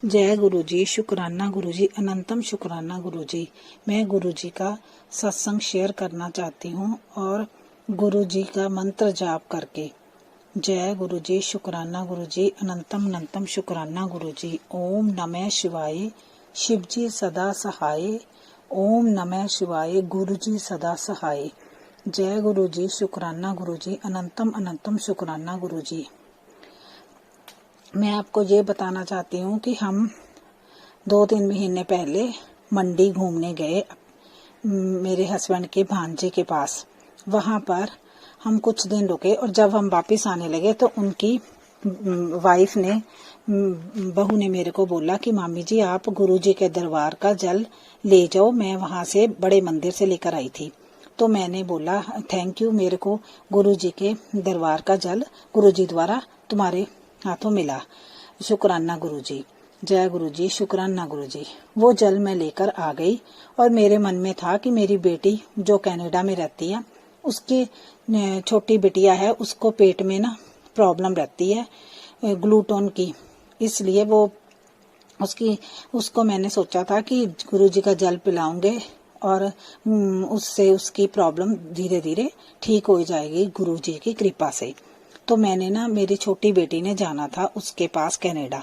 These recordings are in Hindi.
जय गुरु जी, शुक्राना गुरु जी, अनंतम शुक्राना गुरु जी। मैं गुरु जी का सत्संग शेयर करना चाहती हूँ और गुरु जी का मंत्र जाप करके। जय गुरु जी, शुक्राना गुरु जी, अनंतम अनंतम शुक्राना गुरु जी। ओम नमः शिवाय, शिव जी सदा सहाय। ओम नमः शिवाय, गुरु जी सदा सहाय। जय गुरु जी, शुक्राना गुरु जी, अनंतम अनंतम शुक्राना गुरु जी। मैं आपको ये बताना चाहती हूँ कि हम 2-3 महीने पहले मंडी घूमने गए मेरे हस्बैंड के भांजे के पास। वहाँ पर हम कुछ दिन रुके और जब हम वापस आने लगे तो उनकी वाइफ ने बहू ने मेरे को बोला कि मामी जी आप गुरुजी के दरबार का जल ले जाओ, मैं वहाँ से बड़े मंदिर से लेकर आई थी। तो मैंने बोला थैंक यू, मेरे को गुरुजी के दरबार का जल गुरुजी द्वारा तुम्हारे हाथों मिला, शुक्राना गुरु जी। जय गुरु जी, शुक्राना गुरु जी। वो जल मैं लेकर आ गई और मेरे मन में था कि मेरी बेटी जो कनाडा में रहती है, उसकी छोटी बिटिया है, उसको पेट में ना प्रॉब्लम रहती है ग्लूटोन की, इसलिए वो उसको मैंने सोचा था कि गुरु जी का जल पिलाऊंगे और उससे उसकी प्रॉब्लम धीरे धीरे ठीक हो जाएगी गुरु जी की कृपा से। तो मैंने ना, मेरी छोटी बेटी ने जाना था उसके पास कनाडा,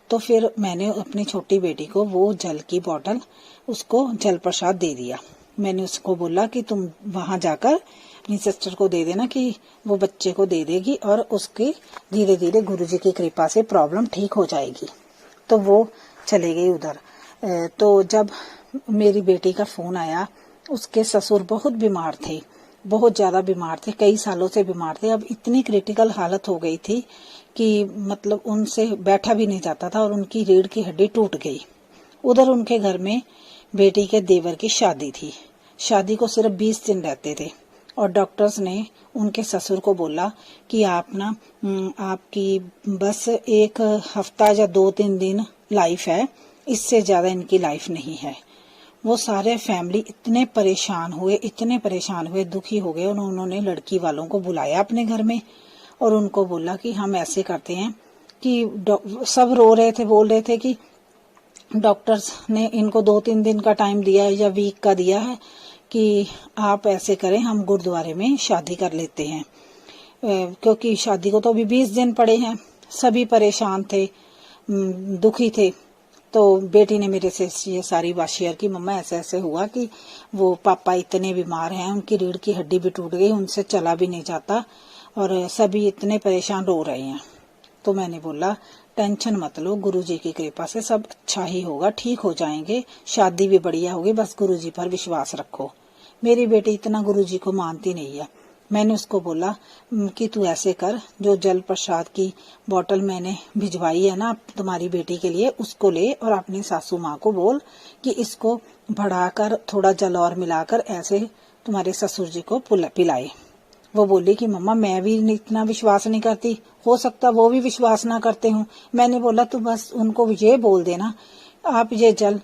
तो फिर मैंने अपनी छोटी बेटी को वो जल की बोतल, उसको जल प्रसाद दे दिया। मैंने उसको बोला कि तुम वहां जाकर अपनी सिस्टर को दे देना कि वो बच्चे को दे देगी और उसकी धीरे धीरे गुरुजी की कृपा से प्रॉब्लम ठीक हो जाएगी। तो वो चले गई उधर। तो जब मेरी बेटी का फोन आया, उसके ससुर बहुत बीमार थे, बहुत ज्यादा बीमार थे, कई सालों से बीमार थे। अब इतनी क्रिटिकल हालत हो गई थी कि मतलब उनसे बैठा भी नहीं जाता था और उनकी रीढ़ की हड्डी टूट गई। उधर उनके घर में बेटी के देवर की शादी थी। शादी को सिर्फ 20 दिन रहते थे और डॉक्टर्स ने उनके ससुर को बोला कि आप ना, आपकी बस 1 हफ्ता या 2-3 दिन लाइफ है, इससे ज्यादा इनकी लाइफ नहीं है। वो सारे फैमिली इतने परेशान हुए, दुखी हो गए और उन्होंने लड़की वालों को बुलाया अपने घर में और उनको बोला कि हम ऐसे करते हैं कि सब रो रहे थे, बोल रहे थे कि डॉक्टर्स ने इनको 2-3 दिन का टाइम दिया है या वीक का दिया है कि आप ऐसे करें, हम गुरुद्वारे में शादी कर लेते हैं, क्योंकि शादी को तो अभी 20 दिन पड़े हैं। सभी परेशान थे, दुखी थे। तो बेटी ने मेरे से ये सारी बात शेयर की, मम्मा ऐसे ऐसे हुआ कि वो पापा इतने बीमार हैं, उनकी रीढ़ की हड्डी भी टूट गई, उनसे चला भी नहीं जाता और सभी इतने परेशान रो रहे हैं। तो मैंने बोला टेंशन मत लो, गुरुजी की कृपा से सब अच्छा ही होगा, ठीक हो जाएंगे, शादी भी बढ़िया होगी, बस गुरुजी पर विश्वास रखो। मेरी बेटी इतना गुरुजी को मानती नहीं है। मैंने उसको बोला कि तू ऐसे कर, जो जल प्रसाद की बोतल मैंने भिजवाई है ना तुम्हारी बेटी के लिए, उसको ले और अपनी सासू माँ को बोल कि इसको बढ़ाकर थोड़ा जल और मिलाकर ऐसे तुम्हारे ससुर जी को पिलाए। वो बोली कि मम्मा मैं भी इतना विश्वास नहीं करती, हो सकता वो भी विश्वास ना करते हूँ। मैंने बोला तू बस उनको ये बोल देना आप ये जल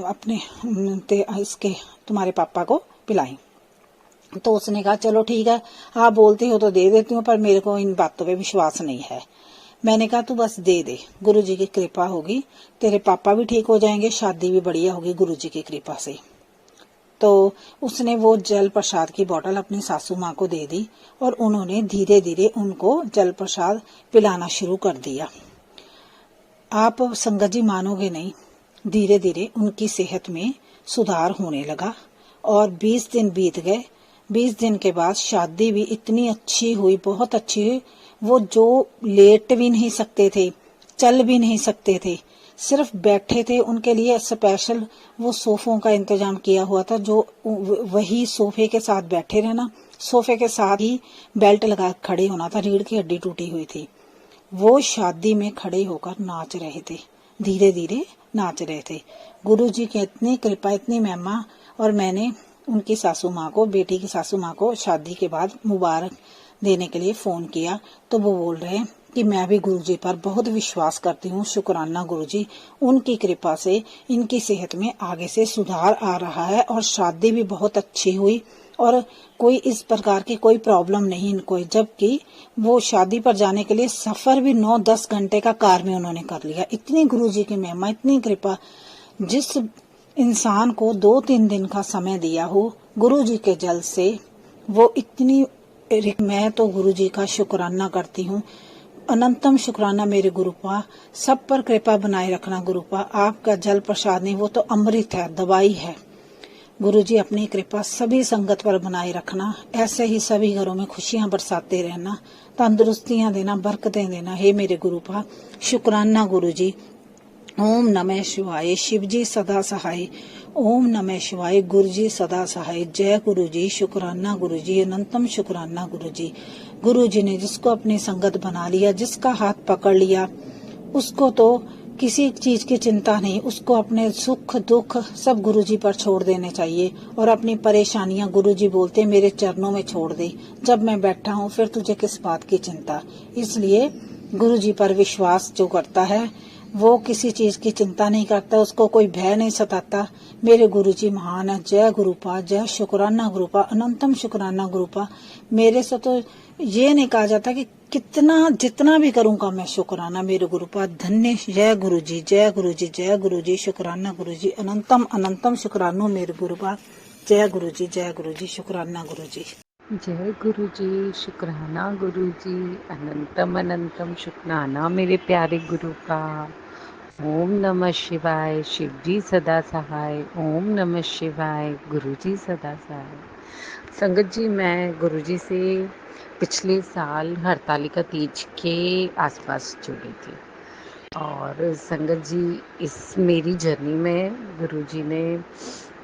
अपने इसके तुम्हारे पापा को पिलाएं। तो उसने कहा चलो ठीक है, आप बोलते हो तो दे देती हूँ, पर मेरे को इन बातों पे विश्वास नहीं है। मैंने कहा तू बस दे दे, गुरुजी की कृपा होगी, तेरे पापा भी ठीक हो जाएंगे, शादी भी बढ़िया होगी गुरुजी की कृपा से। तो उसने वो जल प्रसाद की बोतल अपनी सासू माँ को दे दी और उन्होंने धीरे धीरे उनको जल प्रसाद पिलाना शुरू कर दिया। आप संगत जी मानोगे नहीं, धीरे धीरे उनकी सेहत में सुधार होने लगा और 20 दिन बीत गए। 20 दिन के बाद शादी भी इतनी अच्छी हुई, बहुत अच्छी हुई। वो जो लेट भी नहीं सकते थे, चल भी नहीं सकते थे, सिर्फ बैठे थे। उनके लिए स्पेशल वो सोफों का इंतजाम किया हुआ था, जो वही सोफे के साथ बैठे रहना, सोफे के साथ ही बेल्ट लगा खड़े होना था, रीढ़ की हड्डी टूटी हुई थी। वो शादी में खड़े होकर नाच रहे थे, धीरे धीरे नाच रहे थे। गुरुजी की इतनी कृपा, इतनी महिमा। और मैंने उनकी सासू माँ को, बेटी की सासू माँ को शादी के बाद मुबारक देने के लिए फोन किया, तो वो बोल रहे हैं कि मैं भी गुरुजी पर बहुत विश्वास करती हूँ, शुक्राना गुरुजी, उनकी कृपा से इनकी सेहत में आगे से सुधार आ रहा है और शादी भी बहुत अच्छी हुई और कोई इस प्रकार की कोई प्रॉब्लम नहीं इनको, जबकि वो शादी पर जाने के लिए सफर भी 9-10 घंटे का कार में उन्होंने कर लिया। इतनी गुरुजी की महिमा, इतनी कृपा। जिस इंसान को 2-3 दिन का समय दिया हो गुरुजी के जल से, वो इतनी, मैं तो गुरुजी का शुक्राना करती हूँ। अनंतम शुक्राना मेरे गुरुपा, सब पर कृपा बनाए रखना गुरुपा। आपका जल प्रसाद नहीं, वो तो अमृत है, दवाई है। गुरुजी अपनी कृपा सभी संगत पर बनाए रखना, ऐसे ही सभी घरों में खुशियां बरसाते रहना, तंदुरुस्तियां देना, बरकतें देना। हे मेरे गुरुपा, शुक्राना गुरुजी। ओम नमः शिवाय। शिवजी सदा सहाय। ओम नमः शिवाय। गुरुजी सदा सहाय। जय गुरुजी। शुक्राना गुरुजी, अनंतम शुक्राना गुरुजी। गुरुजी ने जिसको अपनी संगत बना लिया, जिसका हाथ पकड़ लिया, उसको तो किसी चीज की चिंता नहीं, उसको अपने सुख दुख सब गुरुजी पर छोड़ देने चाहिए। और अपनी परेशानियां गुरुजी बोलते मेरे चरणों में छोड़ दे, जब मैं बैठा हूँ फिर तुझे किस बात की चिंता। इसलिए गुरुजी पर विश्वास जो करता है वो किसी चीज की चिंता नहीं करता, उसको कोई भय नहीं सताता। मेरे गुरुजी महान है। जय गुरुपा। जय शुक्राना गुरुपा, अनंतम शुक्राना गुरुपा। मेरे से तो ये नहीं कहा जाता कि कितना, जितना भी करूंगा मैं शुक्राना मेरे गुरुपा। धन्य। जय गुरुजी। जय गुरुजी। जय गुरुजी। शुक्राना गुरुजी, अनंतम अनंतम शुक्रानो मेरे गुरुपा। जय गुरुजी। जय गुरुजी। शुक्राना गुरुजी। जय गुरुजी। शुक्राना गुरुजी, अनंतम अनंतम शुक्राना मेरे प्यारे गुरु का। ओम नमः शिवाय। शिवजी सदा सहाय। ओम नमः शिवाय। गुरुजी सदा सहाय। संगत जी, मैं गुरुजी से पिछले साल हरतालिका तीज के आसपास जुड़ी थी। और संगत जी, इस मेरी जर्नी में गुरुजी ने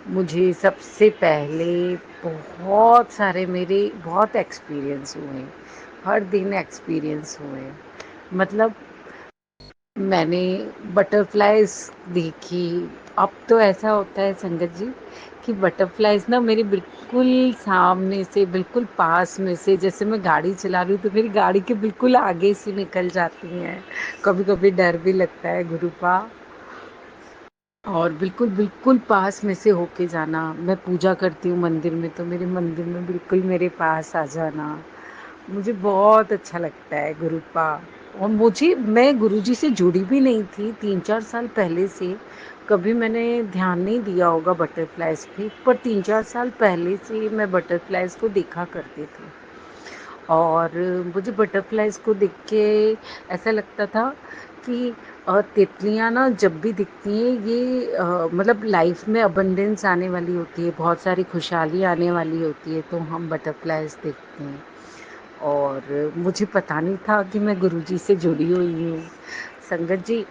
मुझे सबसे पहले बहुत सारे, मेरे बहुत एक्सपीरियंस हुए, हर दिन एक्सपीरियंस हुए। मतलब मैंने बटरफ्लाइज देखी। अब तो ऐसा होता है संगत जी कि बटरफ्लाइज ना मेरे बिल्कुल सामने से, बिल्कुल पास में से, जैसे मैं गाड़ी चला रही हूँ तो मेरी गाड़ी के बिल्कुल आगे से निकल जाती हैं। कभी कभी डर भी लगता है गुरुपा। और बिल्कुल बिल्कुल पास में से होके जाना। मैं पूजा करती हूँ मंदिर में, तो मेरे मंदिर में बिल्कुल मेरे पास आ जाना, मुझे बहुत अच्छा लगता है गुरुपा। और मैं गुरुजी से जुड़ी भी नहीं थी 3-4 साल पहले से। कभी मैंने ध्यान नहीं दिया होगा बटरफ्लाइज पे, पर 3-4 साल पहले से मैं बटरफ्लाइज को देखा करती थी। और मुझे बटरफ्लाइज को देख के ऐसा लगता था कि तितलियाँ ना जब भी दिखती हैं, ये मतलब लाइफ में अबंडेंस आने वाली होती है, बहुत सारी खुशहाली आने वाली होती है, तो हम बटरफ्लाइज देखते हैं। और मुझे पता नहीं था कि मैं गुरुजी से जुड़ी हुई हूँ संगत जी।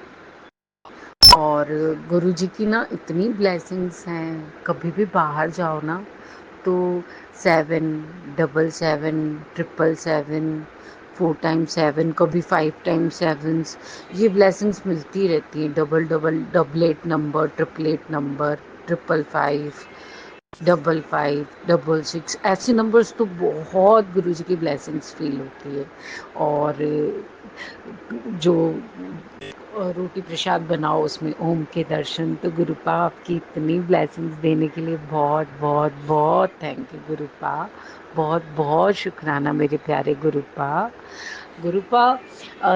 और गुरुजी की ना इतनी ब्लेसिंग्स हैं, कभी भी बाहर जाओ ना तो 7, 777, 777, 4 टाइम 7, कभी 5 टाइम 7, ये ब्लेसिंग्स मिलती रहती हैं। Double double, double 8 number, triple 8 number, 555, 55, 66, ऐसे नंबर्स तो बहुत गुरुजी की ब्लेसिंग्स फील होती है। और जो रोटी प्रसाद बनाओ उसमें ओम के दर्शन, तो गुरुपा आपकी इतनी ब्लेसिंग्स देने के लिए बहुत बहुत बहुत थैंक यू गुरुपा। बहुत बहुत शुक्राना मेरे प्यारे गुरुपा। गुरुपा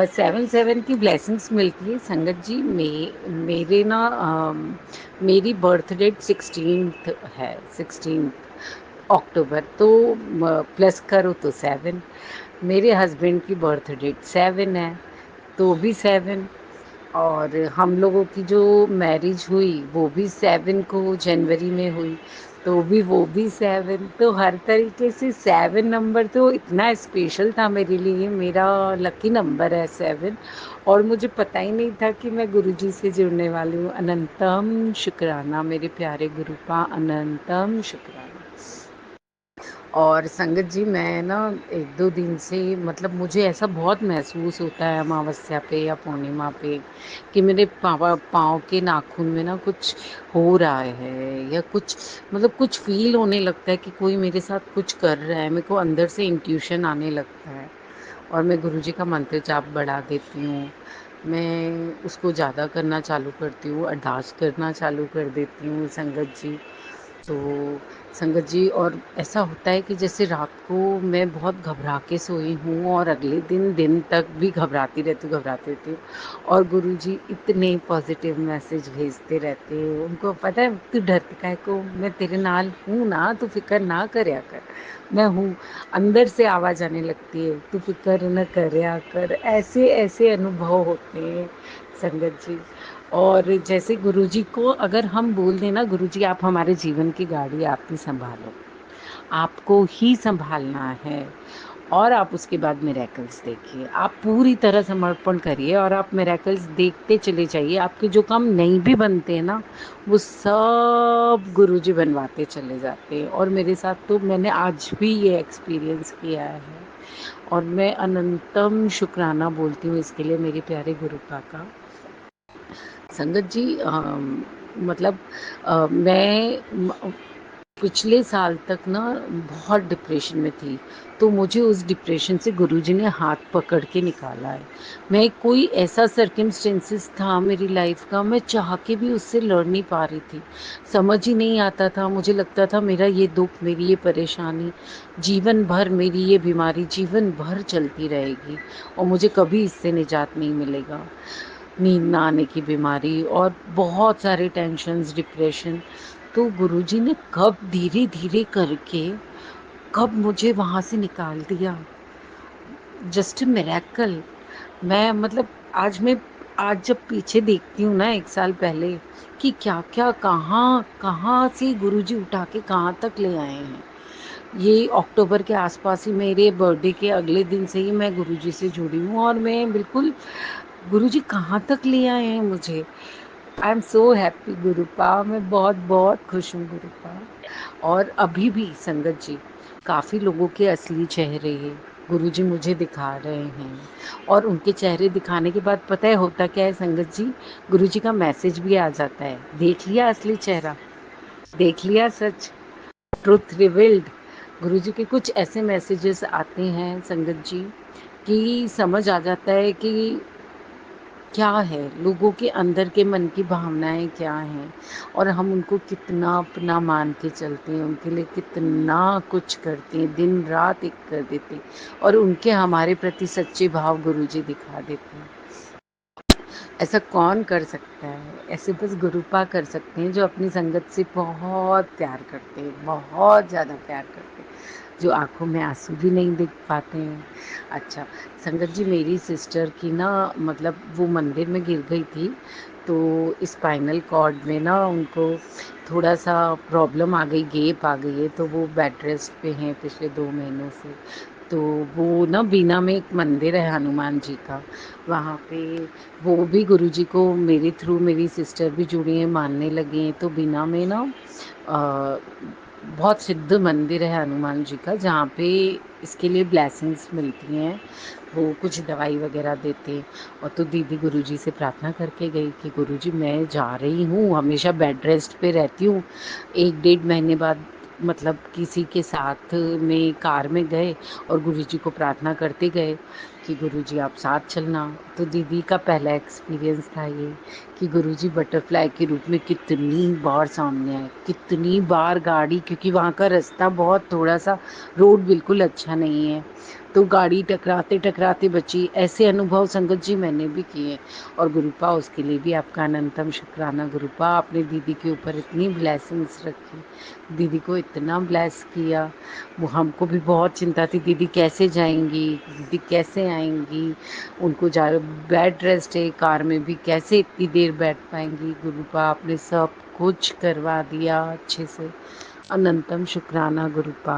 7-7 की ब्लेसिंग्स मिलती है संगत जी। मेरे ना मेरी बर्थ डेट 16th है, 16 अक्टूबर, तो प्लस करो तो 7। मेरे हस्बैंड की बर्थ डेट 7 है, तो भी 7। और हम लोगों की जो मैरिज हुई वो भी 7 को जनवरी में हुई, तो भी वो भी 7। तो हर तरीके से 7 नंबर तो इतना स्पेशल था मेरे लिए, मेरा लकी नंबर है 7। और मुझे पता ही नहीं था कि मैं गुरुजी से जुड़ने वाली हूँ। अनंतम शुक्राना मेरे प्यारे गुरु का, अनंतम शुक्राना। और संगत जी, मैं ना 1-2 दिन से, मतलब मुझे ऐसा बहुत महसूस होता है अमावस्या पे या पूर्णिमा पे कि मेरे पाँव के नाखून में ना कुछ हो रहा है, या कुछ, मतलब कुछ फील होने लगता है कि कोई मेरे साथ कुछ कर रहा है। मेरे को अंदर से इंट्यूशन आने लगता है। और मैं गुरुजी का मंत्र जाप बढ़ा देती हूँ, मैं उसको ज़्यादा करना चालू करती हूँ, अरदास करना चालू कर देती हूँ संगत जी। तो संगत जी। और ऐसा होता है कि जैसे रात को मैं बहुत घबरा के सोई हूँ और अगले दिन तक भी घबराती रहती हूँ। और गुरुजी इतने पॉजिटिव मैसेज भेजते रहते हैं, उनको पता है तू डरती काहे को, मैं तेरे नाल हूँ ना, तू फिक्र ना करया कर, मैं हूँ। अंदर से आवाज़ आने लगती है, तू फिक्र न करया कर। ऐसे ऐसे अनुभव होते हैं संगत जी। और जैसे गुरुजी को अगर हम बोल दें ना, गुरुजी आप हमारे जीवन की गाड़ी आप ही संभालो, आपको ही संभालना है, और आप उसके बाद मिरेकल्स देखिए, आप पूरी तरह समर्पण करिए और आप मिरेकल्स देखते चले जाइए। आपके जो काम नहीं भी बनते हैं ना, वो सब गुरुजी बनवाते चले जाते हैं। और मेरे साथ तो मैंने आज भी ये एक्सपीरियंस किया है, और मैं अनंतम शुक्राना बोलती हूँ इसके लिए मेरे प्यारे गुरुपा का। संगत जी मतलब मैं पिछले साल तक ना बहुत डिप्रेशन में थी, तो मुझे उस डिप्रेशन से गुरुजी ने हाथ पकड़ के निकाला है। मैं कोई ऐसा सर्कमस्टेंसेस था मेरी लाइफ का, मैं चाह के भी उससे लड़ नहीं पा रही थी, समझ ही नहीं आता था। मुझे लगता था मेरा ये दुख, मेरी ये परेशानी जीवन भर, मेरी ये बीमारी जीवन भर चलती रहेगी और मुझे कभी इससे निजात नहीं मिलेगा। नींद ना आने की बीमारी और बहुत सारे टेंशन्स, डिप्रेशन। तो गुरुजी ने कब धीरे धीरे करके कब मुझे वहाँ से निकाल दिया, जस्ट मिरेकल। मैं मतलब आज जब पीछे देखती हूँ ना, 1 साल पहले, कि क्या क्या कहाँ कहाँ से गुरुजी उठा के कहाँ तक ले आए हैं। ये अक्टूबर के आसपास ही, मेरे बर्थडे के अगले दिन से ही मैं गुरुजी से जुड़ी हूँ, और मैं बिल्कुल, गुरुजी कहाँ तक ले आए हैं मुझे। आई एम सो हैप्पी गुरुपा, मैं बहुत बहुत खुश हूँ गुरुपा। और अभी भी संगत जी, काफ़ी लोगों के असली चेहरे गुरुजी मुझे दिखा रहे हैं, और उनके चेहरे दिखाने के बाद पता है होता क्या है संगत जी, गुरुजी का मैसेज भी आ जाता है, देख लिया असली चेहरा, देख लिया सच, ट्रुथ रिवील्ड। गुरुजी के कुछ ऐसे मैसेजेस आते हैं संगत जी कि समझ आ जाता है कि क्या है, लोगों के अंदर के मन की भावनाएं क्या हैं, और हम उनको कितना अपना मान के चलते हैं, उनके लिए कितना कुछ करते हैं, दिन रात एक कर देते हैं, और उनके हमारे प्रति सच्चे भाव गुरुजी दिखा देते हैं। ऐसा कौन कर सकता है, ऐसे बस गुरुपा कर सकते हैं, जो अपनी संगत से बहुत प्यार करते हैं, बहुत ज़्यादा प्यार करते हैं, जो आँखों में आंसू भी नहीं देख पाते हैं। अच्छा संगत जी, मेरी सिस्टर की ना, मतलब वो मंदिर में गिर गई थी, तो स्पाइनल कॉर्ड में ना उनको थोड़ा सा प्रॉब्लम आ गई, गैप आ गई है, तो वो बेड रेस्ट पे हैं पिछले 2 महीनों से। तो वो ना बीना में एक मंदिर है हनुमान जी का, वहाँ पे वो भी गुरुजी को मेरे थ्रू, मेरी सिस्टर भी जुड़ी हैं, मानने लगी हैं। तो बीना में ना अ, बहुत सिद्ध मंदिर है हनुमान जी का, जहाँ पे इसके लिए ब्लेसिंग्स मिलती हैं, वो कुछ दवाई वगैरह देते हैं। और तो दीदी गुरुजी से प्रार्थना करके गई कि गुरुजी मैं जा रही हूँ, हमेशा बेड रेस्ट पे रहती हूँ। 1 डेढ़ महीने बाद मतलब किसी के साथ में कार में गए और गुरुजी को प्रार्थना करते गए कि गुरुजी आप साथ चलना। तो दीदी का पहला एक्सपीरियंस था ये कि गुरुजी बटरफ्लाई के रूप में कितनी बार सामने आए, कितनी बार गाड़ी, क्योंकि वहाँ का रास्ता बहुत, थोड़ा सा रोड बिल्कुल अच्छा नहीं है, तो गाड़ी टकराते टकराते बची। ऐसे अनुभव संगत जी मैंने भी किए। और गुरुपा उसके लिए भी आपका अनंतम शुक्राना गुरुपा, आपने दीदी के ऊपर इतनी ब्लेसिंग्स रखी, दीदी को इतना ब्लेस किया। वो हमको भी बहुत चिंता थी, दीदी कैसे जाएंगी, दीदी कैसे आएंगी, उनको जा बेड रेस्ट है, कार में भी कैसे इतनी देर बैठ पाएंगी। गुरुपा आपने सब कुछ करवा दिया अच्छे से, अनंतम शुक्राना गुरुपा।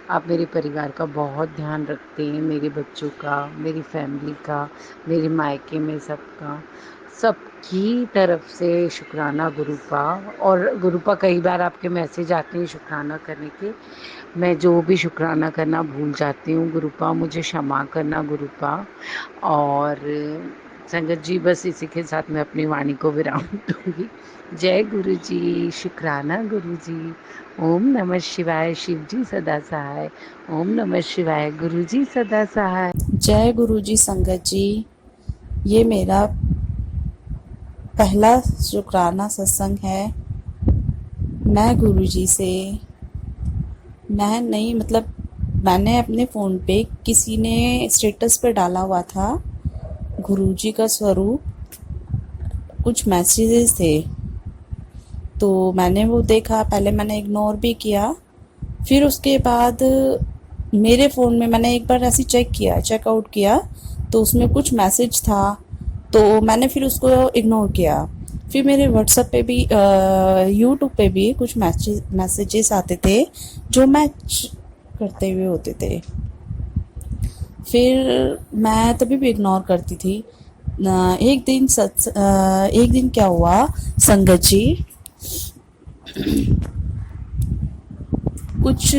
आप मेरे परिवार का बहुत ध्यान रखते हैं, मेरे बच्चों का, मेरी फैमिली का, मेरे मायके में सबका, सबकी तरफ से शुक्राना गुरुपा। और गुरुपा कई बार आपके मैसेज आते हैं शुक्राना करने के, मैं जो भी शुक्राना करना भूल जाती हूँ गुरुपा, मुझे क्षमा करना गुरुपा। और संगत जी बस इसी के साथ मैं अपनी वाणी को विराम दूंगी। जय गुरु जी, शुक्राना गुरु जी। ओम नमः शिवाय, शिव जी सदा सहाय। ओम नमः शिवाय, गुरु जी सदा सहाय। जय गुरु जी संगत जी। ये मेरा पहला शुक्राना सत्संग है। मैं गुरु जी से मैं नहीं, मतलब मैंने अपने फ़ोन पे किसी ने स्टेटस पे डाला हुआ था गुरुजी का स्वरूप, कुछ मैसेजेस थे, तो मैंने वो देखा। पहले मैंने इग्नोर भी किया, फिर उसके बाद मेरे फ़ोन में मैंने एक बार ऐसे चेक किया, चेकआउट किया, तो उसमें कुछ मैसेज था, तो मैंने फिर उसको इग्नोर किया। फिर मेरे व्हाट्सएप पे भी यूट्यूब पे भी कुछ मैसेजेस आते थे जो मैच करते हुए होते थे। फिर मैं तभी भी इग्नोर करती थी। एक दिन क्या हुआ संगत जी, कुछ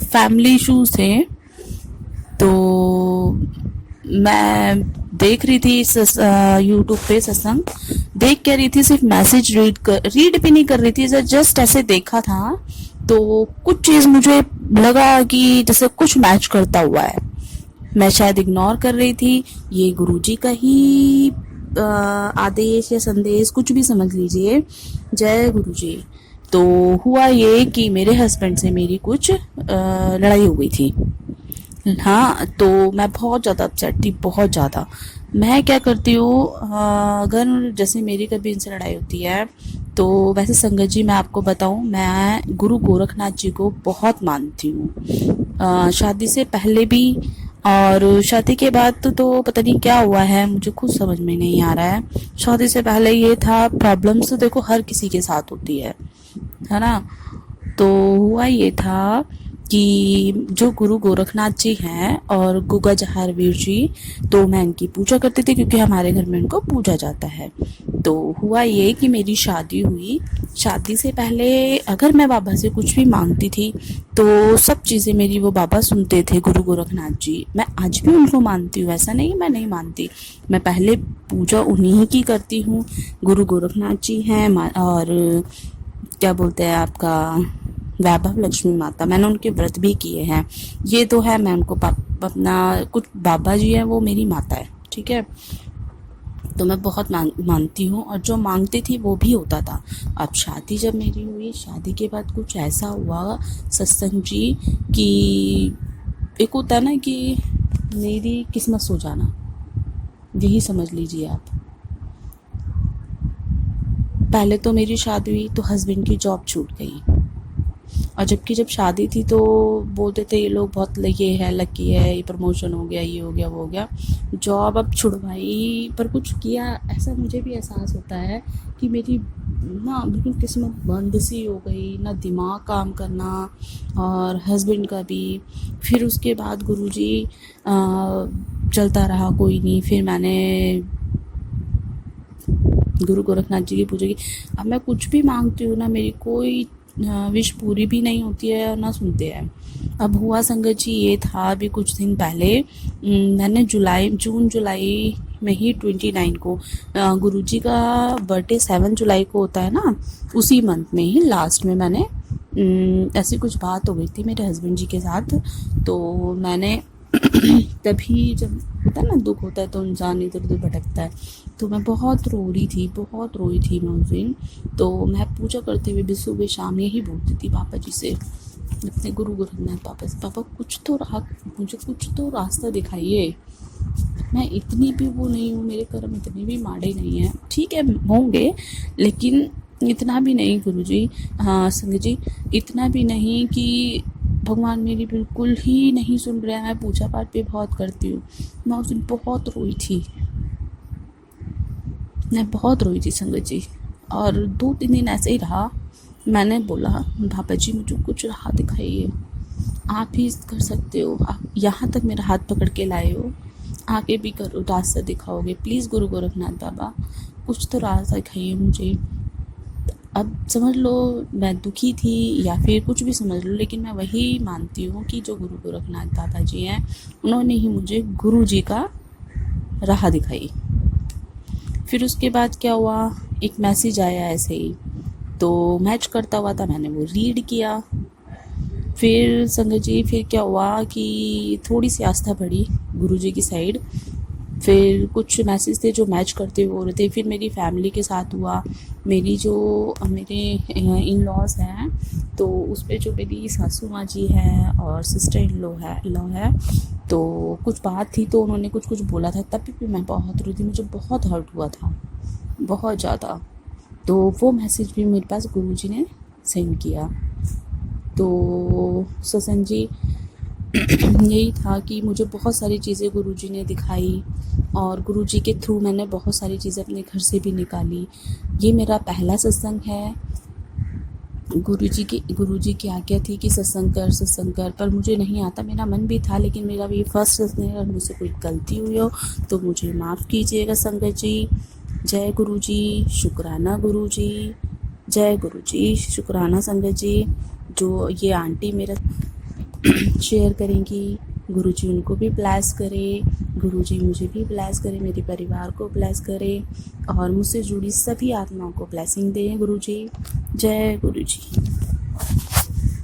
फैमिली इश्यूज थे, तो मैं देख रही थी यूट्यूब पे सत्संग, देख क्या रही थी, सिर्फ मैसेज रीड भी नहीं कर रही थी, जस्ट ऐसे देखा था, तो कुछ चीज़ मुझे लगा कि जैसे कुछ मैच करता हुआ है। मैं शायद इग्नोर कर रही थी, ये गुरुजी का ही आदेश या संदेश, कुछ भी समझ लीजिए। जय गुरुजी। तो हुआ ये कि मेरे हस्बैंड से मेरी कुछ लड़ाई हो गई थी। हाँ, तो मैं बहुत ज़्यादा अपसेट थी, बहुत ज़्यादा। मैं क्या करती हूँ, अगर जैसे मेरी कभी इनसे लड़ाई होती है, तो वैसे संगत जी मैं आपको बताऊँ, मैं गुरु गोरखनाथ जी को बहुत मानती हूँ, शादी से पहले भी और शादी के बाद तो पता नहीं क्या हुआ है, मुझे खुद समझ में नहीं आ रहा है। शादी से पहले ये था, प्रॉब्लम्स तो देखो हर किसी के साथ होती है ना। तो हुआ ये था कि जो गुरु गोरखनाथ जी हैं और गुगा जहारवीर जी, तो मैं इनकी पूजा करती थी क्योंकि हमारे घर में इनको पूजा जाता है। तो हुआ ये कि मेरी शादी हुई, शादी से पहले अगर मैं बाबा से कुछ भी मांगती थी तो सब चीज़ें मेरी वो बाबा सुनते थे, गुरु गोरखनाथ जी। मैं आज भी उनको मानती हूँ, ऐसा नहीं मैं नहीं मानती। मैं पहले पूजा उन्हीं की करती हूँ, गुरु गोरखनाथ जी हैं और क्या बोलते हैं आपका वैभव लक्ष्मी माता, मैंने उनके व्रत भी किए हैं। ये तो है, मैं उनको अपना कुछ बाबा जी हैं वो मेरी माता है, ठीक है। तो मैं बहुत मानती हूँ और जो मांगती थी वो भी होता था। अब शादी जब मेरी हुई, शादी के बाद कुछ ऐसा हुआ सत्संग जी कि एक होता है ना कि मेरी किस्मत सो जाना, यही समझ लीजिए आप। पहले तो मेरी शादी हुई तो हस्बैंड की जॉब छूट गई, और जबकि जब शादी थी तो बोलते थे ये लोग बहुत ये है, लकी है, ये प्रमोशन हो गया, ये हो गया, वो हो गया। जॉब अब छुड़वाई पर कुछ किया ऐसा, मुझे भी एहसास होता है कि मेरी ना बिल्कुल किस्मत बंद सी हो गई, ना दिमाग काम करना, और हस्बैंड का भी। फिर उसके बाद गुरुजी चलता रहा, कोई नहीं। फिर मैंने गुरु गोरखनाथ जी की पूजा की। अब मैं कुछ भी मांगती हूँ ना, मेरी कोई विश पूरी भी नहीं होती है और ना सुनते हैं। अब हुआ संगत जी ये था, अभी कुछ दिन पहले मैंने जून जुलाई में ही 29 को, गुरुजी का बर्थडे 7 जुलाई को होता है ना, उसी मंथ में ही लास्ट में मैंने ऐसी कुछ बात हो गई थी मेरे हस्बैंड जी के साथ। तो मैंने तभी जब होता है ना दुख होता है तो इंसान इधर उधर भटकता है, तो मैं बहुत रोई थी मैं उस दिन। तो मैं पूजा करते हुए भी सुबह शाम यही बोलती थी पापा जी से, अपने गुरु गोरखनाथ पापा से, पापा मुझे कुछ तो रास्ता दिखाइए। मैं इतनी भी वो नहीं हूँ, मेरे कर्म इतने भी माड़े नहीं हैं, ठीक है होंगे, लेकिन इतना भी नहीं गुरुजी, हाँ संगत जी, इतना भी नहीं कि भगवान मेरी बिल्कुल ही नहीं सुन रहे हैं। मैं पूजा पाठ भी बहुत करती हूँ। मैं उस दिन बहुत रोई थी, मैं बहुत रोई थी संगत जी, और 2-3 दिन ऐसे ही रहा। मैंने बोला बाबा जी मुझे कुछ राह दिखाइए, आप ही कर सकते हो, आप यहाँ तक मेरा हाथ पकड़ के लाए हो, आगे भी करो, रास्ता दिखाओगे प्लीज़ गुरु गोरखनाथ बाबा, कुछ तो रास्ता दिखाइए मुझे। अब समझ लो मैं दुखी थी या फिर कुछ भी समझ लो, लेकिन मैं वही मानती हूँ कि जो गुरु गोरखनाथ बाबा जी हैं उन्होंने ही मुझे गुरु जी का राह दिखाई। फिर उसके बाद क्या हुआ, एक मैसेज आया ऐसे ही, तो मैच करता हुआ था, मैंने वो रीड किया। फिर संगत जी फिर क्या हुआ कि थोड़ी सी आस्था बढ़ी गुरु जी की साइड, फिर कुछ मैसेज थे जो मैच करते हुए हो रहे थे। फिर मेरी फैमिली के साथ हुआ, मेरी जो मेरे इन लॉज हैं, तो उस पर जो मेरी सासू माँ जी है और सिस्टर इन लॉ है, तो कुछ बात थी तो उन्होंने कुछ कुछ बोला था, तब भी मैं बहुत रोई थी, मुझे बहुत हर्ट हुआ था, बहुत ज़्यादा। तो वो मैसेज भी मेरे पास गुरुजी ने सेंड किया। तो सत्संग जी यही था कि मुझे बहुत सारी चीज़ें गुरुजी ने दिखाई और गुरुजी के थ्रू मैंने बहुत सारी चीज़ें अपने घर से भी निकाली। ये मेरा पहला सत्संग है। गुरुजी की आज्ञा थी कि सत्संग कर, पर मुझे नहीं आता, मेरा मन भी था, लेकिन मेरा भी फर्स्ट सत्संग है और मुझसे कोई गलती हुई हो तो मुझे माफ़ कीजिएगा संगत जी। जय गुरुजी, शुक्राना गुरुजी, जय गुरुजी, शुक्राना संगत जी। जो ये आंटी मेरा शेयर करेंगी, गुरुजी उनको भी ब्लेस करे, गुरुजी मुझे भी ब्लेस करे, मेरे परिवार को ब्लेस करे और मुझसे जुड़ी सभी आत्माओं को ब्लेसिंग दें गुरुजी। जय गुरुजी।